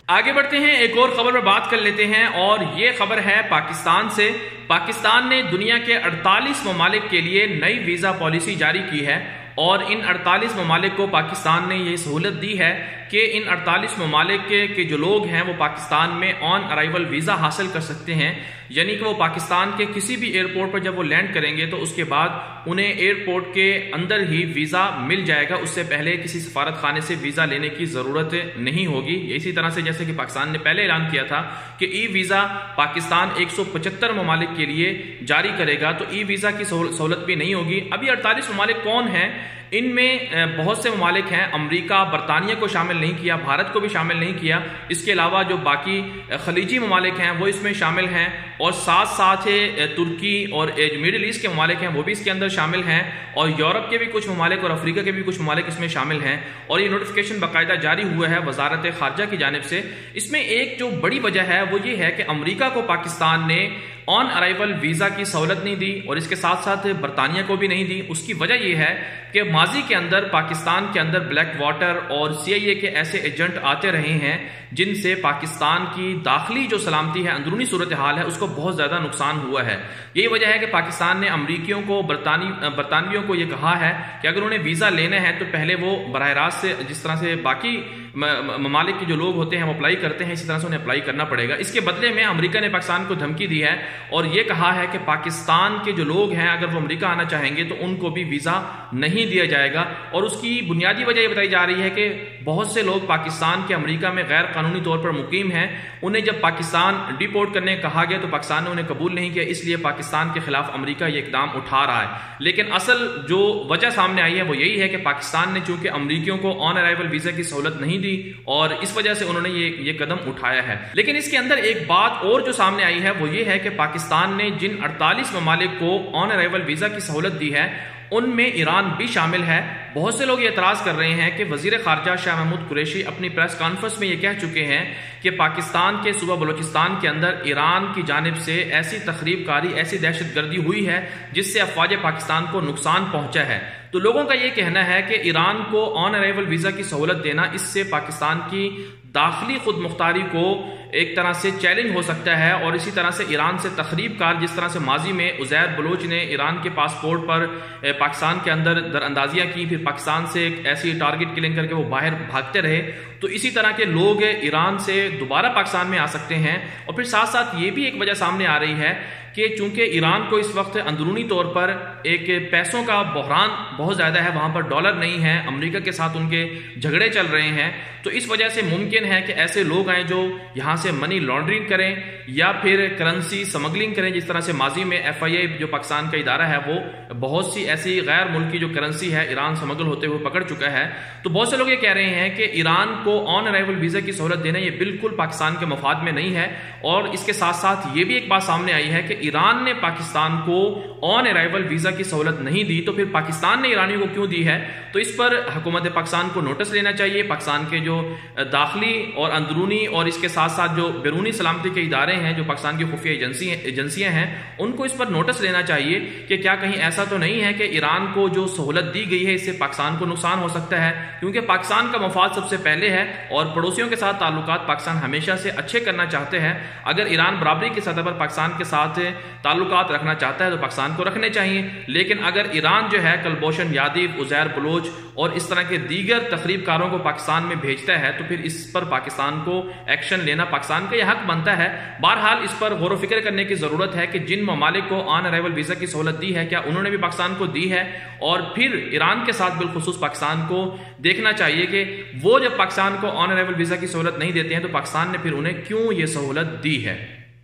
آگے بڑھتے ہیں، ایک اور خبر پر بات کر لیتے ہیں، اور یہ خبر ہے پاکستان سے۔ پاکستان نے دنیا کے 48 ممالک کے لیے نئی ویزا پالیسی جاری کی ہے، اور ان 48 ممالک کو پاکستان نے یہ سہولت دی ہے کہ ان 48 ممالک کے جو لوگ ہیں وہ پاکستان میں آن ارائیول ویزا حاصل کر سکتے ہیں، یعنی کہ وہ پاکستان کے کسی بھی ایئرپورٹ پر جب وہ لینڈ کریں گے تو اس کے بعد انہیں ایئرپورٹ کے اندر ہی ویزا مل جائے گا، اس سے پہلے کسی سفارت خانے سے ویزا لینے کی ضرورت نہیں ہوگی۔ اسی طرح سے جیسے کہ پاکستان نے پہلے اعلان کیا تھا کہ ای ویزا پاکستان 175 ممالک کے لیے جاری کرے گا، تو ای ویزا کی سہولت بھی نہیں ہوگی۔ ابھی 48 ممالک کون ہیں؟ ان میں بہت سے ممالک ہیں، امریکہ، برطانیہ کو شامل نہیں کیا، بھارت کو بھی شامل نہیں کیا، اس کے علاوہ جو باقی خلیجی ممالک ہیں وہ اس میں شامل ہیں، اور ساتھ ساتھ ترکی اور میڈل ایسٹ کے ممالک ہیں وہ بھی اس کے اندر شامل ہیں، اور یورپ کے بھی کچھ ممالک اور افریقہ کے بھی کچھ ممالک اس میں شامل ہیں، اور یہ نوٹیفیکیشن باقاعدہ جاری ہوا ہے وزارت خارجہ کی جانب سے۔ اس میں ایک جو بڑی وجہ ہے وہ یہ ہے کہ امریکہ کو پاکستان نے آن ارائیول ویزا کی سہولت نہیں دی، اور اس کے ساتھ ساتھ برطانیہ کو بھی نہیں دی۔ اس کی وجہ یہ ہے کہ ماضی کے اندر پاکستان کے اندر بلیک واٹر اور CIA کے ایسے ایجنٹ آتے رہے ہیں جن سے پاکستان کی داخلی جو سلامتی ہے، اندرونی صورتحال ہے، اس کو بہت زیادہ نقصان ہوا ہے۔ یہی وجہ ہے کہ پاکستان نے امریکیوں کو، برطانویوں کو یہ کہا ہے کہ اگر انہیں ویزا لینا ہے تو پہلے وہ براہ راست سے، جس طرح سے باقی ممالک کے جو لوگ ہوتے ہیں وہ اپلائی کرتے ہیں، اسی طرح سے انہیں اپلائی کرنا پڑے گا۔ اس کے بدلے میں امریکہ نے پاکستان کو دھمکی دی ہے اور یہ کہا ہے کہ پاکستان کے جو لوگ ہیں اگر وہ امریکہ آنا چاہیں گے تو ان کو بھی ویزا نہیں دیا جائے گا، اور اس کی بنیادی وجہ یہ بتائی جا رہی ہے کہ بہت سے لوگ پاکستان کے امریکہ میں غیر قانونی طور پر مقیم ہیں، انہیں جب پاکستان ڈیپورٹ کرنے کہا گیا تو پاکستان نے انہیں قبول نہیں کیا، اس لیے پاکستان کے خلاف امریکہ یہ اقدام اٹھا رہا ہے۔ لیکن اصل جو وجہ سامنے آئی ہے وہ یہی ہے کہ پاکستان نے چونکہ امریکیوں کو آن ارائیول ویزا کی سہولت نہیں دی، اور اس وجہ سے انہوں نے یہ قدم اٹھایا ہے۔ لیکن اس کے اندر ایک بات اور جو سامنے آئی ہے وہ یہ ہے کہ پاکستان نے جن 48 ممالک کو آن ارائیول ویزا کی سہولت دی ہے ان میں ایران بھی شامل ہے۔ بہت سے لوگ یہ اعتراض کر رہے ہیں کہ وزیر خارجہ شاہ محمود قریشی اپنی پریس کانفرنس میں یہ کہہ چکے ہیں کہ پاکستان کے صوبہ بلوچستان کے اندر ایران کی جانب سے ایسی تخریب کاری، ایسی دہشت گردی ہوئی ہے جس سے افواج پاکستان کو نقصان پہنچا ہے۔ تو لوگوں کا یہ کہنا ہے کہ ایران کو آن ارائیول ویزا کی سہولت دینا اس سے پاکستان کی داخلی خود مختاری کو ایک طرح سے چیلنج ہو سکتا ہے، اور اسی طرح سے ایران سے تخریب کار، جس طرح سے ماضی میں عزیر بلوچ نے ایران کے پاسپورٹ پر پاکستان کے اندر در اندازیاں کی، پھر پاکستان سے ایک ایسی ٹارگٹ کلنگ کر کے وہ باہر بھاگتے رہے، تو اسی طرح کے لوگ ایران سے دوبارہ پاکستان میں آ سکتے ہیں۔ اور پھر ساتھ ساتھ یہ بھی ایک وجہ سامنے آ رہی ہے کہ چونکہ ایران کو اس وقت اندرونی طور پر ایک پیسوں کا بحران بہت زیادہ ہے، وہاں پر ڈالر نہیں ہے، امریکہ کے ساتھ ان کے جھگڑے چل رہے ہیں، تو اس وجہ سے ممکن ہے کہ ایسے لوگ آئیں جو یہاں سے منی لانڈرنگ کریں یا پھر کرنسی سمگلنگ کریں، جس طرح سے ماضی میں FIA جو پاکستان کا ادارہ ہے وہ بہت سی ایسی غیر ملکی جو کرنسی ہے ایران سمگل ہوتے ہوئے پکڑ چکا ہے۔ تو بہت سے لوگ یہ کہہ رہے ہیں کہ ایران کو آن ارائیول ویزا کی سہولت دینا یہ بالکل پاکستان کے مفاد میں نہیں ہے، اور اس کے ساتھ ساتھ یہ بھی ایک بات سامنے آئی ہے کہ ایران نے پاکستان کو آن ارائیول ویزا کی سہولت نہیں دی، تو پھر پاکستان نے ایرانیوں کو کیوں دی ہے؟ تو اس پر حکومت پاکستان کو نوٹس لینا چاہیے، پاکستان کے جو داخلی اور اندرونی اور اس کے ساتھ ساتھ جو بیرونی سلامتی کے ادارے ہیں، جو پاکستان کی خفیہ ایجنسیاں ہیں، ان کو اس پر نوٹس لینا چاہیے کہ کیا کہیں ایسا تو نہیں ہے کہ ایران کو جو سہولت دی گئی ہے اس سے پاکستان کو نقصان ہو سکتا ہے، کیونکہ پاکستان کا مفاد سب سے پہلے ہے، اور پڑوسیوں کے ساتھ تعلقات پاکستان ہمیشہ سے اچھے کرنا چاہتے ہیں۔ اگر ایران برابری کی سطح پر پاکستان کے ساتھ تعلقات رکھنا چاہتا ہے تو پاکستان کو رکھنے چاہیے، لیکن اگر ایران جو ہے کلبھوشن یادیو، عزیر بلوچ اور اس طرح کے دیگر تخریب کاروں کو پاکستان میں بھیجتا ہے تو پھر اس پر پاکستان کو ایکشن لینا پاکستان کا یہ حق بنتا ہے۔ بہرحال اس پر غور و فکر کرنے کی ضرورت ہے کہ جن ممالک کو آن ارائیول ویزا کی سہولت دی ہے کیا انہوں نے بھی پاکستان کو دی ہے، اور پھر ایران کے ساتھ بالخصوص پاکستان کو دیکھنا چاہیے کہ وہ جب پاکستان کو آن ارائیول ویزا کی سہولت نہیں دیتے ہیں تو پاکستان نے پھر انہیں کیوں یہ سہولت دی ہے۔